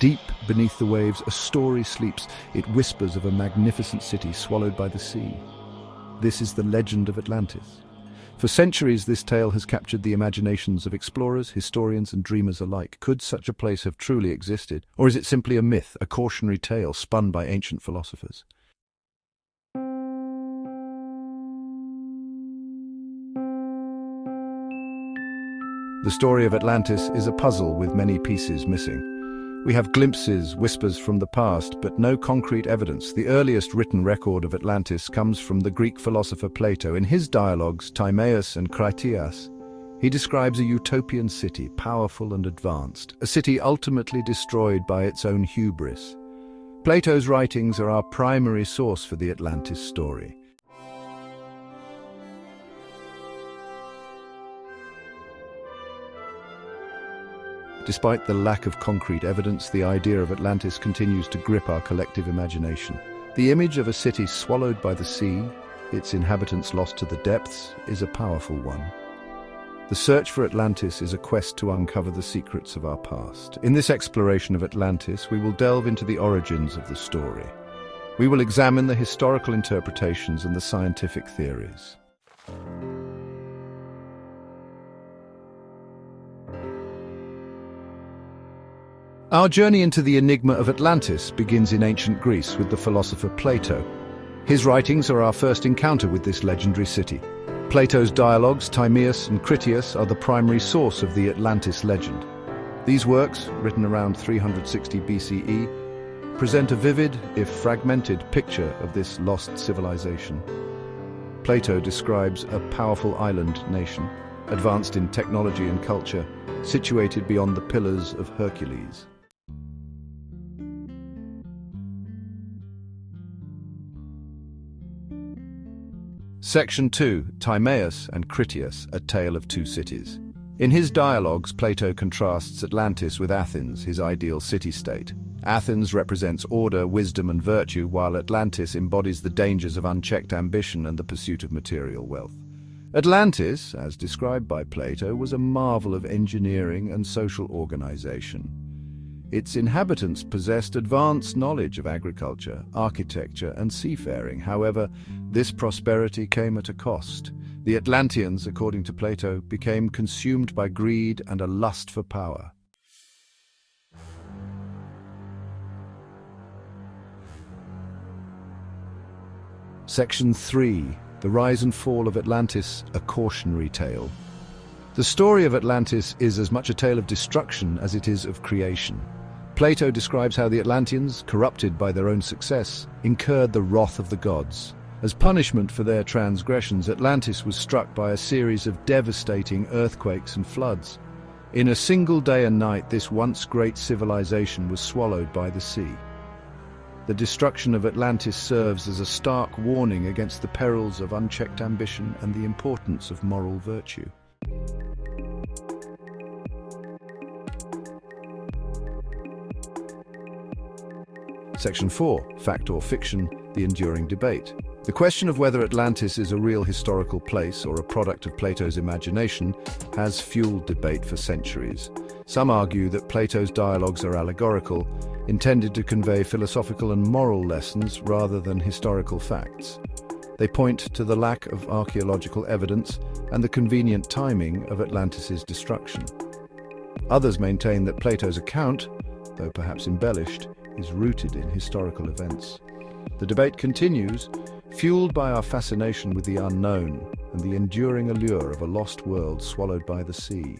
Deep beneath the waves, a story sleeps. It whispers of a magnificent city swallowed by the sea. This is the legend of Atlantis. For centuries, this tale has captured the imaginations of explorers, historians, and dreamers alike. Could such a place have truly existed? Or is it simply a myth, a cautionary tale spun by ancient philosophers? The story of Atlantis is a puzzle with many pieces missing. We have glimpses, whispers from the past, but no concrete evidence. The earliest written record of Atlantis comes from the Greek philosopher Plato. In his dialogues, Timaeus and Critias, he describes a utopian city, powerful and advanced, a city ultimately destroyed by its own hubris. Plato's writings are our primary source for the Atlantis story. Despite the lack of concrete evidence, the idea of Atlantis continues to grip our collective imagination. The image of a city swallowed by the sea, its inhabitants lost to the depths, is a powerful one. The search for Atlantis is a quest to uncover the secrets of our past. In this exploration of Atlantis, we will delve into the origins of the story. We will examine the historical interpretations and the scientific theories. Our journey into the enigma of Atlantis begins in ancient Greece with the philosopher Plato. His writings are our first encounter with this legendary city. Plato's dialogues, Timaeus and Critias, are the primary source of the Atlantis legend. These works, written around 360 BCE, present a vivid, if fragmented, picture of this lost civilization. Plato describes a powerful island nation, advanced in technology and culture, situated beyond the Pillars of Hercules. Section 2. Timaeus and Critias, a tale of two cities. In his dialogues, Plato contrasts Atlantis with Athens, his ideal city-state. Athens represents order, wisdom, and virtue, while Atlantis embodies the dangers of unchecked ambition and the pursuit of material wealth. Atlantis, as described by Plato, was a marvel of engineering and social organization. Its inhabitants possessed advanced knowledge of agriculture, architecture, and seafaring. However, this prosperity came at a cost. The Atlanteans, according to Plato, became consumed by greed and a lust for power. Section 3. The Rise and Fall of Atlantis, a cautionary tale. The story of Atlantis is as much a tale of destruction as it is of creation. Plato describes how the Atlanteans, corrupted by their own success, incurred the wrath of the gods. As punishment for their transgressions, Atlantis was struck by a series of devastating earthquakes and floods. In a single day and night, this once great civilization was swallowed by the sea. The destruction of Atlantis serves as a stark warning against the perils of unchecked ambition and the importance of moral virtue. Section 4. Fact or fiction, the enduring debate. The question of whether Atlantis is a real historical place or a product of Plato's imagination has fueled debate for centuries. Some argue that Plato's dialogues are allegorical, intended to convey philosophical and moral lessons rather than historical facts. They point to the lack of archaeological evidence and the convenient timing of Atlantis's destruction. Others maintain that Plato's account, though perhaps embellished, is rooted in historical events. The debate continues, fueled by our fascination with the unknown and the enduring allure of a lost world swallowed by the sea.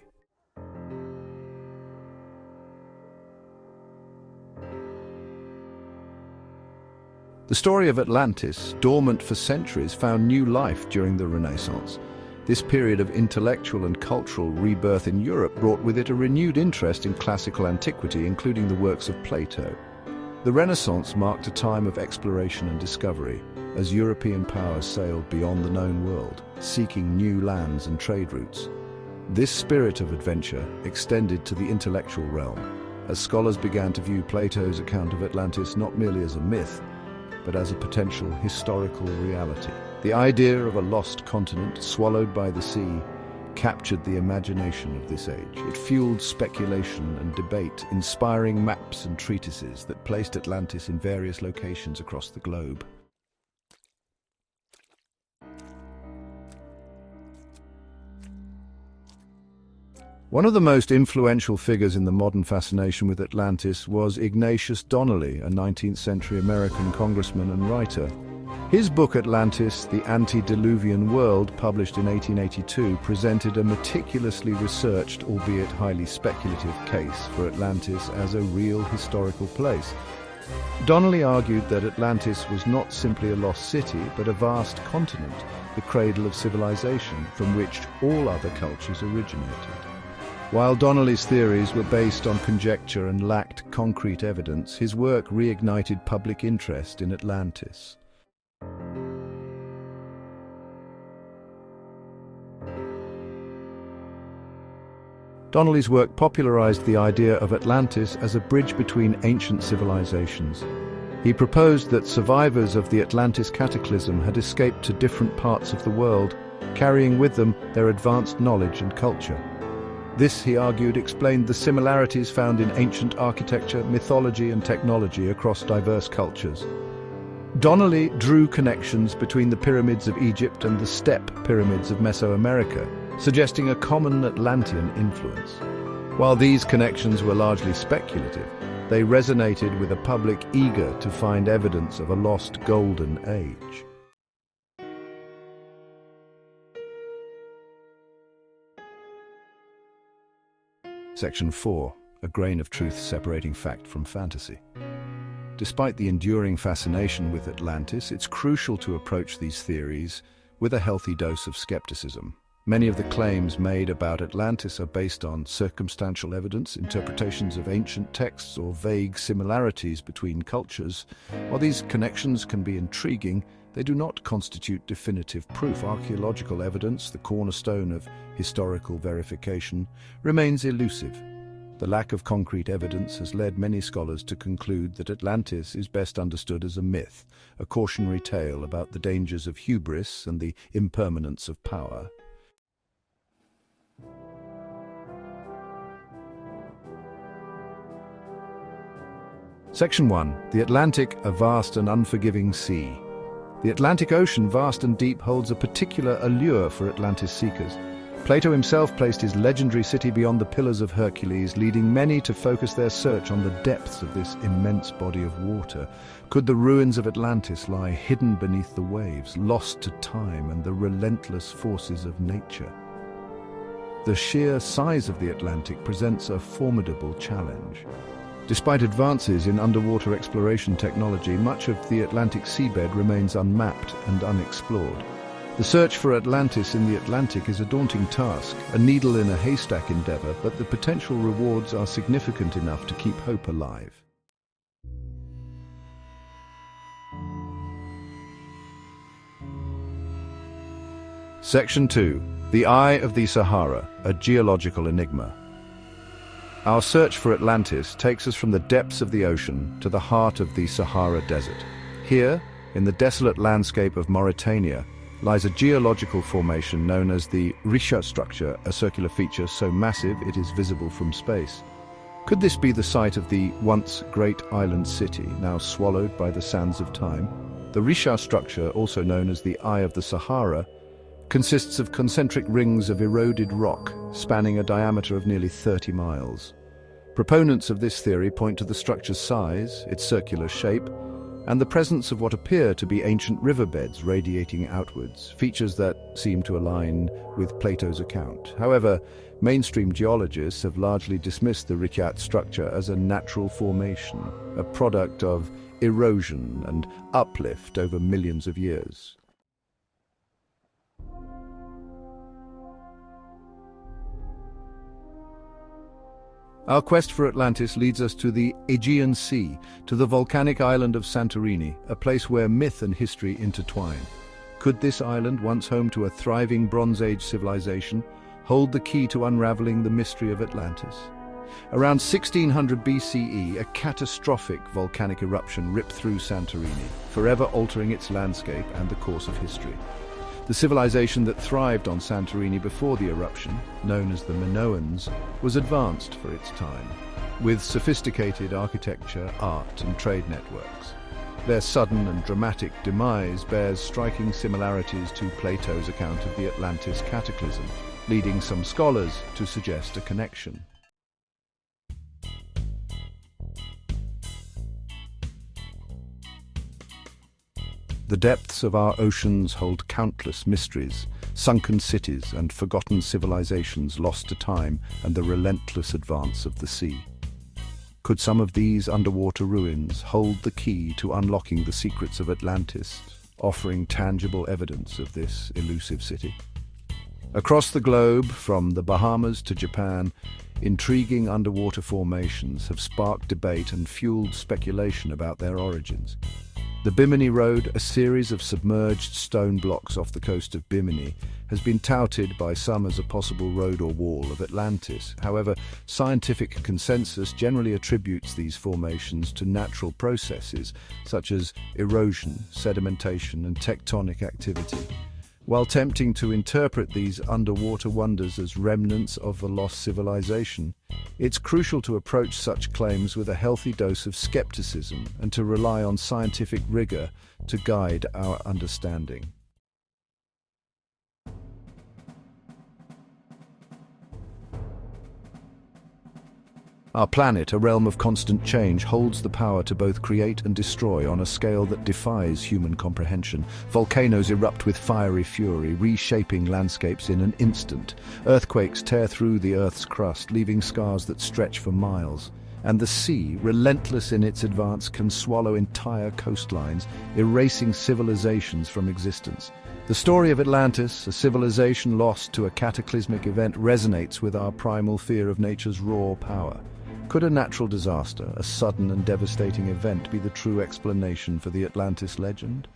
The story of Atlantis, dormant for centuries, found new life during the Renaissance. This period of intellectual and cultural rebirth in Europe brought with it a renewed interest in classical antiquity, including the works of Plato. The Renaissance marked a time of exploration and discovery, as European powers sailed beyond the known world, seeking new lands and trade routes. This spirit of adventure extended to the intellectual realm, as scholars began to view Plato's account of Atlantis not merely as a myth, but as a potential historical reality. The idea of a lost continent swallowed by the sea captured the imagination of this age. It fueled speculation and debate, inspiring maps and treatises that placed Atlantis in various locations across the globe. One of the most influential figures in the modern fascination with Atlantis was Ignatius Donnelly, a 19th century American congressman and writer. His book Atlantis, The Antediluvian World, published in 1882, presented a meticulously researched, albeit highly speculative, case for Atlantis as a real historical place. Donnelly argued that Atlantis was not simply a lost city, but a vast continent, the cradle of civilization, from which all other cultures originated. While Donnelly's theories were based on conjecture and lacked concrete evidence, his work reignited public interest in Atlantis. Donnelly's work popularized the idea of Atlantis as a bridge between ancient civilizations. He proposed that survivors of the Atlantis cataclysm had escaped to different parts of the world, carrying with them their advanced knowledge and culture. This, he argued, explained the similarities found in ancient architecture, mythology, and technology across diverse cultures. Donnelly drew connections between the pyramids of Egypt and the step pyramids of Mesoamerica, suggesting a common Atlantean influence. While these connections were largely speculative, they resonated with a public eager to find evidence of a lost golden age. Section 4. A grain of truth separating fact from fantasy. Despite the enduring fascination with Atlantis, it's crucial to approach these theories with a healthy dose of skepticism. Many of the claims made about Atlantis are based on circumstantial evidence, interpretations of ancient texts, or vague similarities between cultures. While these connections can be intriguing, they do not constitute definitive proof. Archaeological evidence, the cornerstone of historical verification, remains elusive. The lack of concrete evidence has led many scholars to conclude that Atlantis is best understood as a myth, a cautionary tale about the dangers of hubris and the impermanence of power. Section 1. The Atlantic, a vast and unforgiving sea. The Atlantic Ocean, vast and deep, holds a particular allure for Atlantis seekers. Plato himself placed his legendary city beyond the Pillars of Hercules, leading many to focus their search on the depths of this immense body of water. Could the ruins of Atlantis lie hidden beneath the waves, lost to time and the relentless forces of nature? The sheer size of the Atlantic presents a formidable challenge. Despite advances in underwater exploration technology, much of the Atlantic seabed remains unmapped and unexplored. The search for Atlantis in the Atlantic is a daunting task, a needle in a haystack endeavor, but the potential rewards are significant enough to keep hope alive. Section 2. The Eye of the Sahara, a geological enigma. Our search for Atlantis takes us from the depths of the ocean to the heart of the Sahara Desert. Here, in the desolate landscape of Mauritania, lies a geological formation known as the Richa structure, a circular feature so massive it is visible from space. Could this be the site of the once great island city, now swallowed by the sands of time? The Richa structure, also known as the Eye of the Sahara, consists of concentric rings of eroded rock spanning a diameter of nearly 30 miles. Proponents of this theory point to the structure's size, its circular shape, and the presence of what appear to be ancient riverbeds radiating outwards, features that seem to align with Plato's account. However, mainstream geologists have largely dismissed the Richat structure as a natural formation, a product of erosion and uplift over millions of years. Our quest for Atlantis leads us to the Aegean Sea, to the volcanic island of Santorini, a place where myth and history intertwine. Could this island, once home to a thriving Bronze Age civilization, hold the key to unraveling the mystery of Atlantis? Around 1600 BCE, a catastrophic volcanic eruption ripped through Santorini, forever altering its landscape and the course of history. The civilization that thrived on Santorini before the eruption, known as the Minoans, was advanced for its time, with sophisticated architecture, art, and trade networks. Their sudden and dramatic demise bears striking similarities to Plato's account of the Atlantis cataclysm, leading some scholars to suggest a connection. The depths of our oceans hold countless mysteries, sunken cities and forgotten civilizations lost to time and the relentless advance of the sea. Could some of these underwater ruins hold the key to unlocking the secrets of Atlantis, offering tangible evidence of this elusive city? Across the globe, from the Bahamas to Japan, intriguing underwater formations have sparked debate and fueled speculation about their origins. The Bimini Road, a series of submerged stone blocks off the coast of Bimini, has been touted by some as a possible road or wall of Atlantis. However, scientific consensus generally attributes these formations to natural processes such as erosion, sedimentation, and tectonic activity. While tempting to interpret these underwater wonders as remnants of a lost civilization, it's crucial to approach such claims with a healthy dose of skepticism and to rely on scientific rigor to guide our understanding. Our planet, a realm of constant change, holds the power to both create and destroy on a scale that defies human comprehension. Volcanoes erupt with fiery fury, reshaping landscapes in an instant. Earthquakes tear through the Earth's crust, leaving scars that stretch for miles. And the sea, relentless in its advance, can swallow entire coastlines, erasing civilizations from existence. The story of Atlantis, a civilization lost to a cataclysmic event, resonates with our primal fear of nature's raw power. Could a natural disaster, a sudden and devastating event, be the true explanation for the Atlantis legend?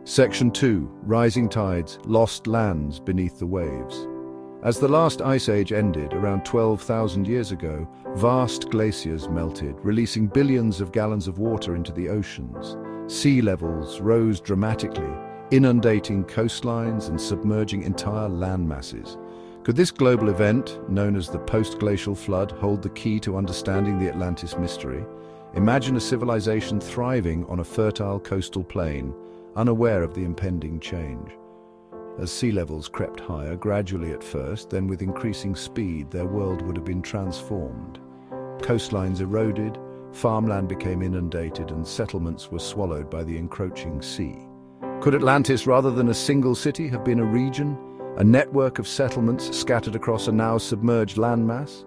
Section 2. Rising Tides, Lost Lands Beneath the Waves. As the last ice age ended around 12,000 years ago, vast glaciers melted, releasing billions of gallons of water into the oceans. Sea levels rose dramatically, inundating coastlines and submerging entire land masses. Could this global event, known as the post-glacial flood, hold the key to understanding the Atlantis mystery? Imagine a civilization thriving on a fertile coastal plain, unaware of the impending change. As sea levels crept higher, gradually at first, then with increasing speed, their world would have been transformed. Coastlines eroded, farmland became inundated, and settlements were swallowed by the encroaching sea. Could Atlantis, rather than a single city, have been a region, a network of settlements scattered across a now submerged landmass?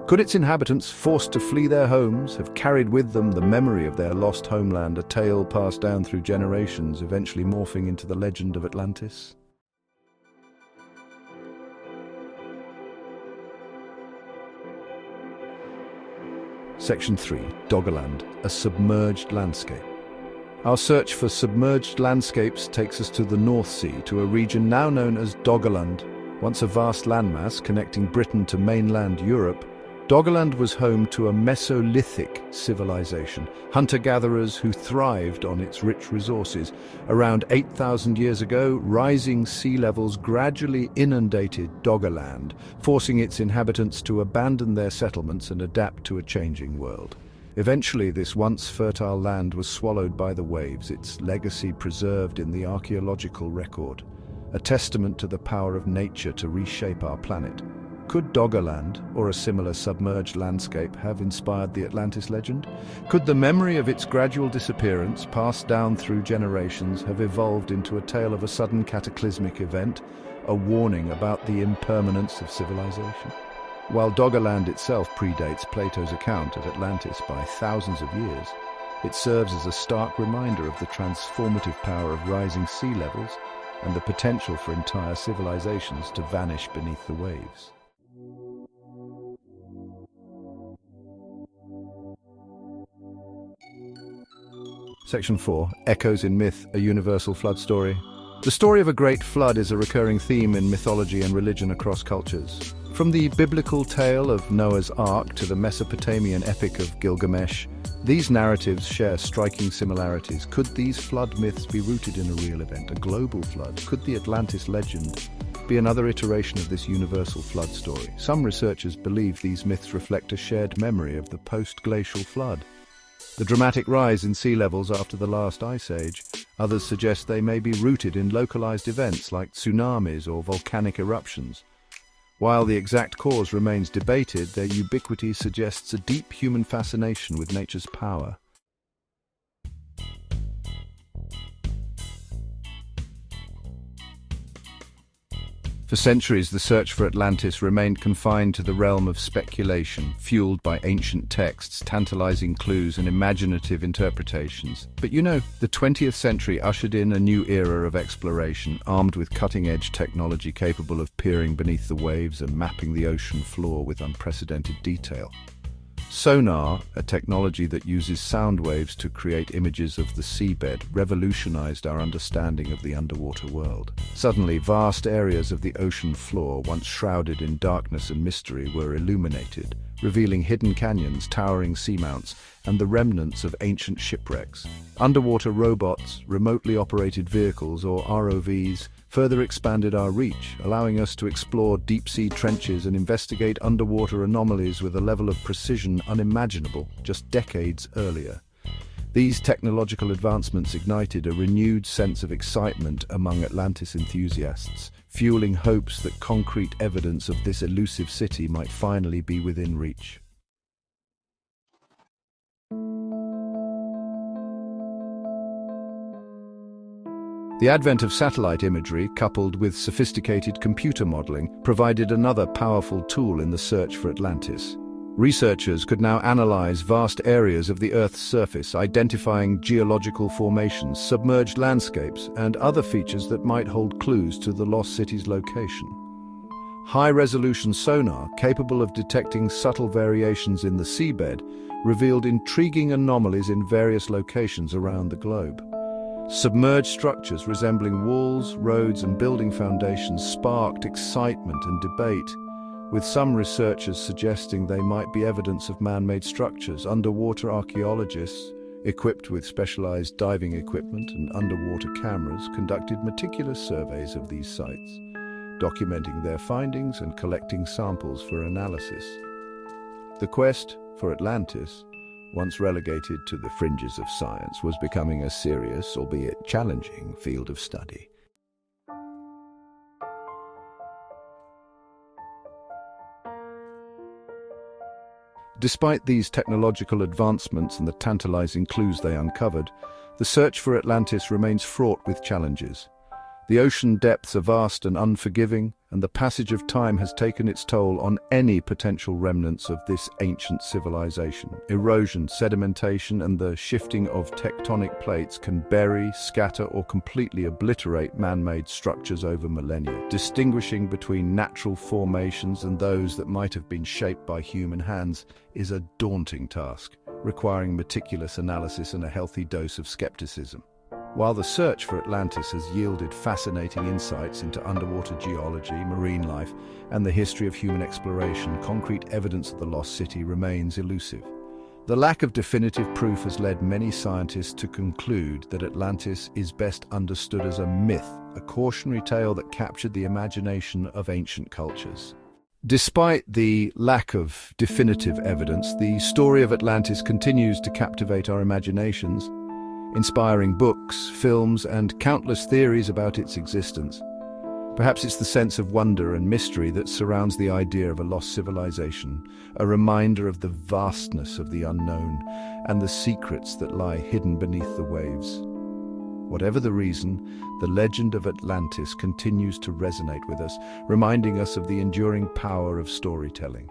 Could its inhabitants, forced to flee their homes, have carried with them the memory of their lost homeland, a tale passed down through generations, eventually morphing into the legend of Atlantis? Section 3. Doggerland, a submerged landscape. Our search for submerged landscapes takes us to the North Sea, to a region now known as Doggerland. Once a vast landmass connecting Britain to mainland Europe, Doggerland was home to a Mesolithic civilization, hunter-gatherers who thrived on its rich resources. Around 8,000 years ago, rising sea levels gradually inundated Doggerland, forcing its inhabitants to abandon their settlements and adapt to a changing world. Eventually, this once fertile land was swallowed by the waves, its legacy preserved in the archaeological record, a testament to the power of nature to reshape our planet. Could Doggerland, or a similar submerged landscape, have inspired the Atlantis legend? Could the memory of its gradual disappearance, passed down through generations, have evolved into a tale of a sudden cataclysmic event, a warning about the impermanence of civilization? While Doggerland itself predates Plato's account of Atlantis by thousands of years, it serves as a stark reminder of the transformative power of rising sea levels and the potential for entire civilizations to vanish beneath the waves. Section 4. Echoes in Myth, a Universal Flood Story. The story of a great flood is a recurring theme in mythology and religion across cultures. From the biblical tale of Noah's Ark to the Mesopotamian epic of Gilgamesh, these narratives share striking similarities. Could these flood myths be rooted in a real event, a global flood? Could the Atlantis legend be another iteration of this universal flood story? Some researchers believe these myths reflect a shared memory of the post-glacial flood, the dramatic rise in sea levels after the last ice age. Others suggest they may be rooted in localized events like tsunamis or volcanic eruptions. While the exact cause remains debated, their ubiquity suggests a deep human fascination with nature's power. For centuries, the search for Atlantis remained confined to the realm of speculation, fueled by ancient texts, tantalizing clues, and imaginative interpretations. But the 20th century ushered in a new era of exploration, armed with cutting-edge technology capable of peering beneath the waves and mapping the ocean floor with unprecedented detail. Sonar, a technology that uses sound waves to create images of the seabed, revolutionized our understanding of the underwater world. Suddenly, vast areas of the ocean floor, once shrouded in darkness and mystery, were illuminated, revealing hidden canyons, towering seamounts, and the remnants of ancient shipwrecks. Underwater robots, remotely operated vehicles, or ROVs, further expanded our reach, allowing us to explore deep-sea trenches and investigate underwater anomalies with a level of precision unimaginable just decades earlier. These technological advancements ignited a renewed sense of excitement among Atlantis enthusiasts, fueling hopes that concrete evidence of this elusive city might finally be within reach. The advent of satellite imagery, coupled with sophisticated computer modeling, provided another powerful tool in the search for Atlantis. Researchers could now analyze vast areas of the Earth's surface, identifying geological formations, submerged landscapes, and other features that might hold clues to the lost city's location. High-resolution sonar, capable of detecting subtle variations in the seabed, revealed intriguing anomalies in various locations around the globe. Submerged structures resembling walls, roads, and building foundations sparked excitement and debate, with some researchers suggesting they might be evidence of man-made structures. Underwater archaeologists, equipped with specialized diving equipment and underwater cameras, conducted meticulous surveys of these sites, documenting their findings and collecting samples for analysis. The quest for Atlantis, once relegated to the fringes of science, was becoming a serious, albeit challenging, field of study. Despite these technological advancements and the tantalizing clues they uncovered, the search for Atlantis remains fraught with challenges. The ocean depths are vast and unforgiving, and the passage of time has taken its toll on any potential remnants of this ancient civilization. Erosion, sedimentation, and the shifting of tectonic plates can bury, scatter, or completely obliterate man-made structures over millennia. Distinguishing between natural formations and those that might have been shaped by human hands is a daunting task, requiring meticulous analysis and a healthy dose of skepticism. While the search for Atlantis has yielded fascinating insights into underwater geology, marine life, and the history of human exploration, concrete evidence of the lost city remains elusive. The lack of definitive proof has led many scientists to conclude that Atlantis is best understood as a myth, a cautionary tale that captured the imagination of ancient cultures. Despite the lack of definitive evidence, the story of Atlantis continues to captivate our imaginations, inspiring books, films, and countless theories about its existence. Perhaps it's the sense of wonder and mystery that surrounds the idea of a lost civilization, a reminder of the vastness of the unknown and the secrets that lie hidden beneath the waves. Whatever the reason, the legend of Atlantis continues to resonate with us, reminding us of the enduring power of storytelling.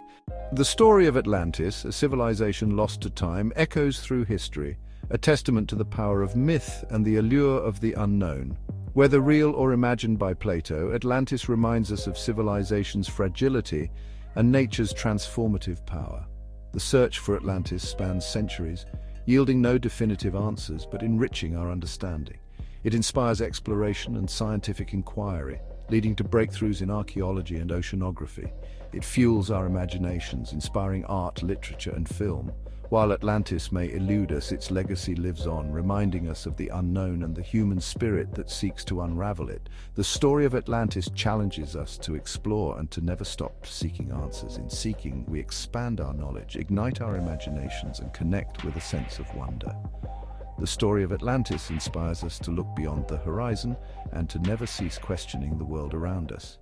The story of Atlantis, a civilization lost to time, echoes through history, a testament to the power of myth and the allure of the unknown. Whether real or imagined by Plato, Atlantis reminds us of civilization's fragility and nature's transformative power. The search for Atlantis spans centuries, yielding no definitive answers but enriching our understanding. It inspires exploration and scientific inquiry, leading to breakthroughs in archaeology and oceanography. It fuels our imaginations, inspiring art, literature, and film. While Atlantis may elude us, its legacy lives on, reminding us of the unknown and the human spirit that seeks to unravel it. The story of Atlantis challenges us to explore and to never stop seeking answers. In seeking, we expand our knowledge, ignite our imaginations, and connect with a sense of wonder. The story of Atlantis inspires us to look beyond the horizon and to never cease questioning the world around us.